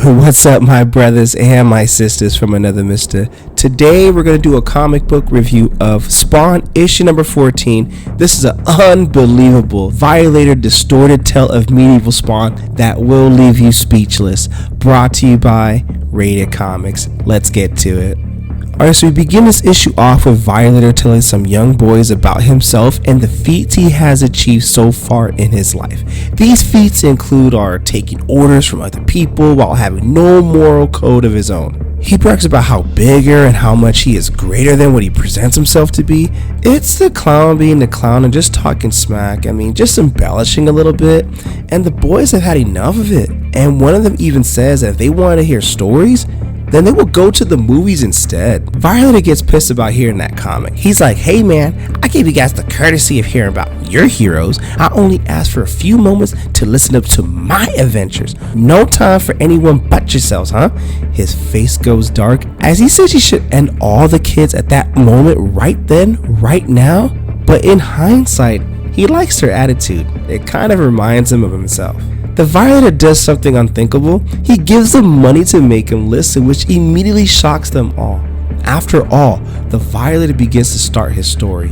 What's up, my brothers and my sisters from another mister? Today we're going to do a comic book review of Spawn issue number 14. This is an unbelievable Violator distorted tale of medieval Spawn that will leave you speechless. Brought to you by RatedComics. Let's get to it. Alright, so we begin this issue off with Violator telling some young boys about himself and the feats he has achieved so far in his life. These feats include taking orders from other people while having no moral code of his own. He brags about how bigger and how much he is greater than what he presents himself to be. It's the clown being the clown and just talking smack. Just embellishing a little bit. And the boys have had enough of it. And one of them even says that if they want to hear stories, then they will go to the movies instead. Violator gets pissed about hearing that comic. He's like, hey man, I gave you guys the courtesy of hearing about your heroes. I only asked for a few moments to listen up to my adventures. No time for anyone but yourselves, huh? His face goes dark as he says he should end all the kids at that moment right then, right now. But in hindsight, he likes their attitude. It kind of reminds him of himself. The Violator does something unthinkable. He gives them money to make him listen, which immediately shocks them all. After all, the Violator begins to start his story.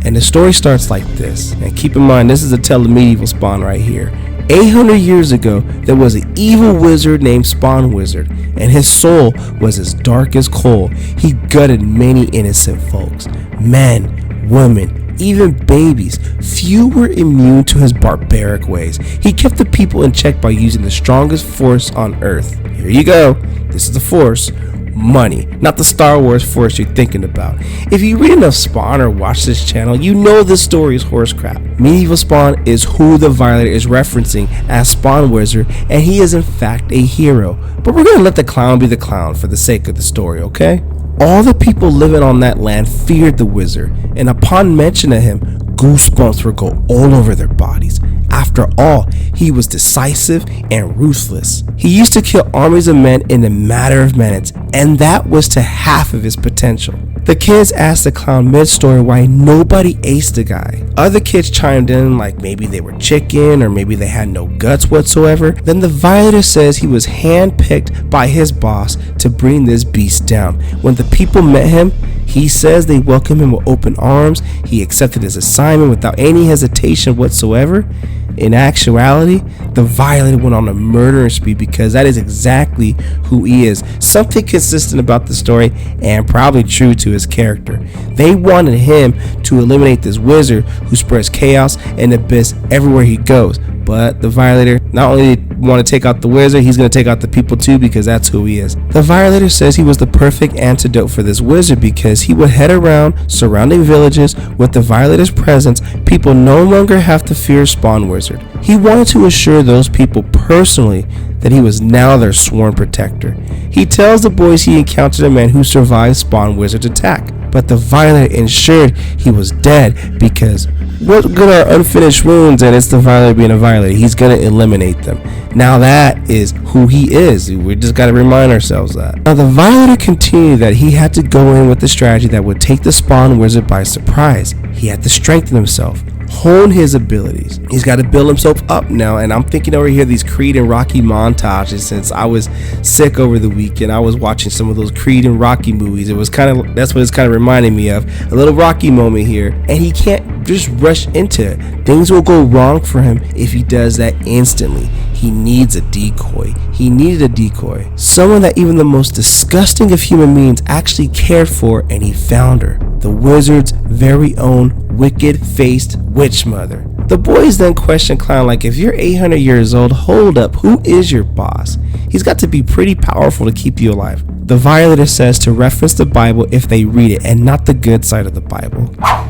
And the story starts like this. And keep in mind, this is a tale of medieval Spawn right here. 800 years ago, there was an evil wizard named Spawn Wizard, and his soul was as dark as coal. He gutted many innocent folks, men, women, even babies. Few were immune to his barbaric ways. He kept the people in check by using the strongest force on earth. Here you go. This is the force. Money, not the Star Wars force you're thinking about. If you read enough Spawn or watch this channel, you know this story is horse crap. Medieval Spawn is who the Violator is referencing as Spawn Wizard, and he is in fact a hero. But we're gonna let the clown be the clown for the sake of the story, okay? All the people living on that land feared the wizard, and upon mention of him, goosebumps would go all over their bodies. After all, he was decisive and ruthless. He used to kill armies of men in a matter of minutes, and that was to half of his potential. The kids asked the clown mid-story why nobody aced the guy. Other kids chimed in like maybe they were chicken or maybe they had no guts whatsoever. Then the Violator says he was handpicked by his boss to bring this beast down. When the people met him, he says they welcomed him with open arms. He accepted his assignment without any hesitation whatsoever. In actuality, the Violator went on a murdering spree because that is exactly who he is. Something consistent about the story and probably true to his character. They wanted him to eliminate this wizard who spreads chaos and abyss everywhere he goes. But the Violator not only want to take out the wizard, he's going to take out the people too because that's who he is. The Violator says he was the perfect antidote for this wizard because he would head around surrounding villages. With the Violator's presence, people no longer have to fear Spawn Wizard. He wanted to assure those people personally that he was now their sworn protector. He tells the boys he encountered a man who survived Spawn Wizard's attack, but the Violator ensured he was dead because what good are unfinished wounds, and it's the Violator being a Violator. He's going to eliminate them. Now that is who he is. We just got to remind ourselves that. Now the Violator continued that he had to go in with the strategy that would take the Spawn Wizard by surprise. He had to strengthen himself, hone his abilities. He's got to build himself up now, and I'm thinking over here these Creed and Rocky montages. Since I was sick over the weekend, I was watching some of those Creed and Rocky movies. That's what it's kind of reminding me of. A little Rocky moment here, and he can't just rush into it. Things will go wrong for him if he does that instantly. He needs a decoy. He needed a decoy. Someone that even the most disgusting of human beings actually cared for, and he found her. The wizard's very own wicked-faced witch mother. The boys then question Clown like, if you're 800 years old, hold up, who is your boss? He's got to be pretty powerful to keep you alive. The Violator says to reference the Bible if they read it and not the good side of the Bible.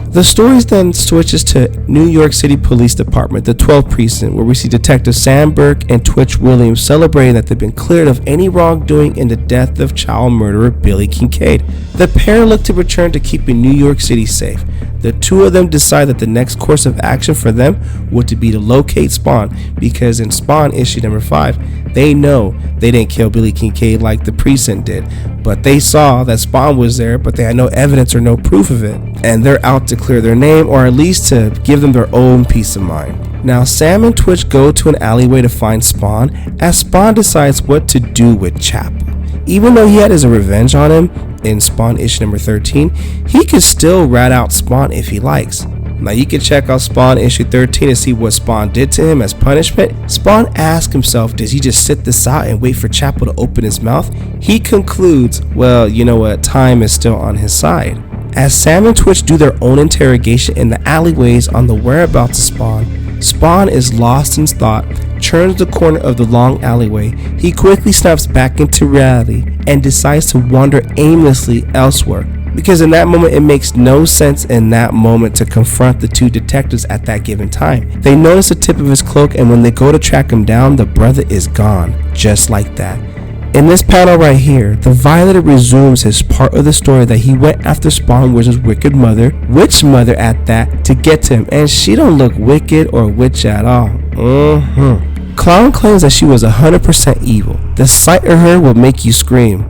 The story then switches to New York City Police Department, the 12th Precinct, where we see Detective Sam Burke and Twitch Williams celebrating that they've been cleared of any wrongdoing in the death of child murderer Billy Kincaid. The pair look to return to keeping New York City safe. The two of them decide that the next course of action for them would to be to locate Spawn, because in Spawn issue number 5, they know they didn't kill Billy Kincaid like the Precinct did, but they saw that Spawn was there, but they had no evidence or no proof of it, and they're out to clear their name, or at least to give them their own peace of mind. Now Sam and Twitch go to an alleyway to find Spawn as Spawn decides what to do with Chapel. Even though he had his revenge on him in Spawn issue number 13, he could still rat out Spawn if he likes. Now you can check out Spawn issue 13 to see what Spawn did to him as punishment. Spawn asks himself, does he just sit this out and wait for Chapel to open his mouth? He concludes, well, you know what, time is still on his side. As Sam and Twitch do their own interrogation in the alleyways on the whereabouts of Spawn, Spawn is lost in thought, turns the corner of the long alleyway. He quickly snaps back into reality and decides to wander aimlessly elsewhere, because in that moment it makes no sense in that moment to confront the two detectives at that given time. They notice the tip of his cloak, and when they go to track him down, the brother is gone, just like that. In this panel right here, the Violator resumes his part of the story that he went after Spawn Wizard's wicked mother, witch mother at that, to get to him, and she don't look wicked or witch at all. Clown claims that she was 100% evil. The sight of her will make you scream.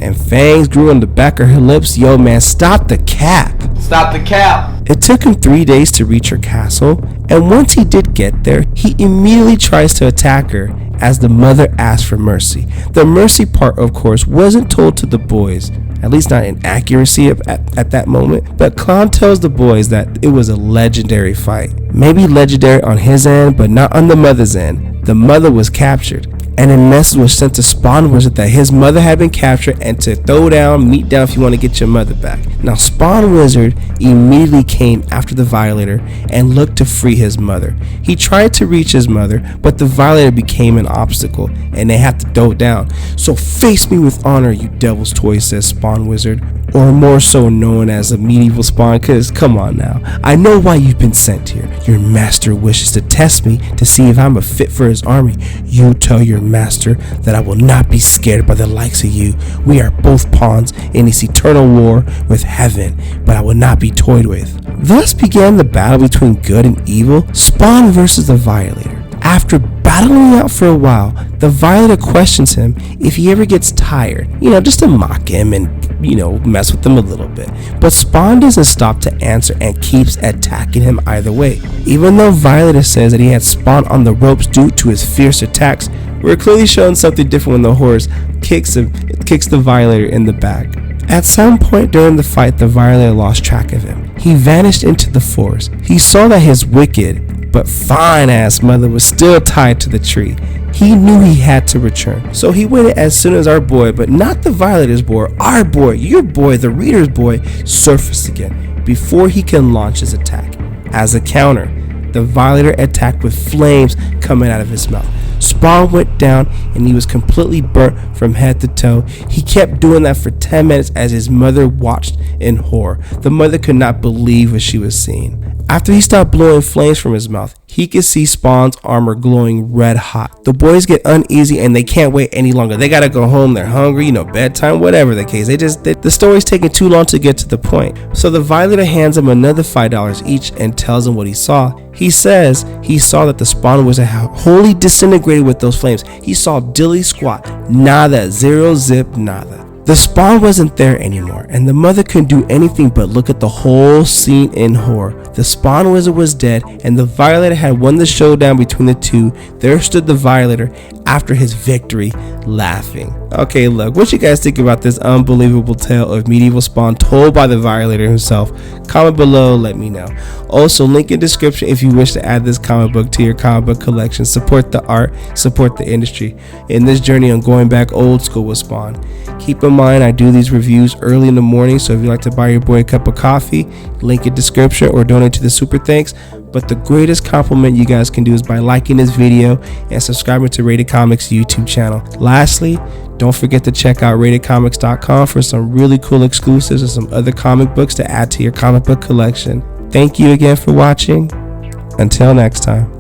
And fangs grew on the back of her lips. Yo man, stop the cap. Stop the cap. It took him 3 days to reach her castle, and once he did get there, he immediately tries to attack her as the mother asks for mercy. The mercy part, of course, wasn't told to the boys, at least not in accuracy at that moment, but Clown tells the boys that it was a legendary fight. Maybe legendary on his end, but not on the mother's end. The mother was captured, and a message was sent to Spawn Wizard that his mother had been captured and to throw down, meet down if you want to get your mother back. Now Spawn Wizard immediately came after the Violator and looked to free his mother. He tried to reach his mother, but the Violator became an obstacle and they had to throw down. So face me with honor, you devil's toy, says Spawn Wizard, or more so known as a medieval Spawn, cause come on now, I know why you've been sent here. Your master wishes to test me to see if I'm a fit for his army. You tell your master that I will not be scared by the likes of you. We are both pawns in this eternal war with heaven, but I will not be toyed with. Thus began the battle between good and evil, Spawn versus the Violator. After battling out for a while, the Violator questions him if he ever gets tired, just to mock him and, mess with him a little bit. But Spawn doesn't stop to answer and keeps attacking him either way. Even though Violator says that he had Spawn on the ropes due to his fierce attacks, we're clearly showing something different when the horse kicks the Violator in the back. At some point during the fight, the Violator lost track of him. He vanished into the forest. He saw that his wicked but fine ass mother was still tied to the tree. He knew he had to return, so he waited as soon as our boy, but not the Violator's boy, our boy, your boy, the reader's boy, surfaced again before he can launch his attack. As a counter, the Violator attacked with flames coming out of his mouth. Spawn went down and he was completely burnt from head to toe. He kept doing that for 10 minutes as his mother watched in horror. The mother could not believe what she was seeing. After he stopped blowing flames from his mouth, he could see Spawn's armor glowing red hot. The boys get uneasy and they can't wait any longer. They gotta go home, they're hungry, bedtime, whatever the case. The story's taking too long to get to the point. So the Violator hands him another $5 each and tells him what he saw. He says he saw that the Spawn was wholly disintegrated with those flames. He saw dilly squat, nada, zero zip, nada. The Spawn wasn't there anymore, and the mother couldn't do anything but look at the whole scene in horror. The Spawn Wizard was dead, and the Violator had won the showdown between the two. There stood the Violator after his victory, laughing. Okay, look, what you guys think about this unbelievable tale of medieval Spawn told by the Violator himself? Comment below, let me know. Also, link in description if you wish to add this comic book to your comic book collection. Support the art, support the industry in this journey on going back old school with Spawn. Keep in mind, I do these reviews early in the morning, so if you'd like to buy your boy a cup of coffee, link in description or donate to the super thanks. But the greatest compliment you guys can do is by liking this video and subscribing to RatedComics YouTube channel. Lastly, don't forget to check out RatedComics.com for some really cool exclusives and some other comic books to add to your comic book collection. Thank you again for watching. Until next time.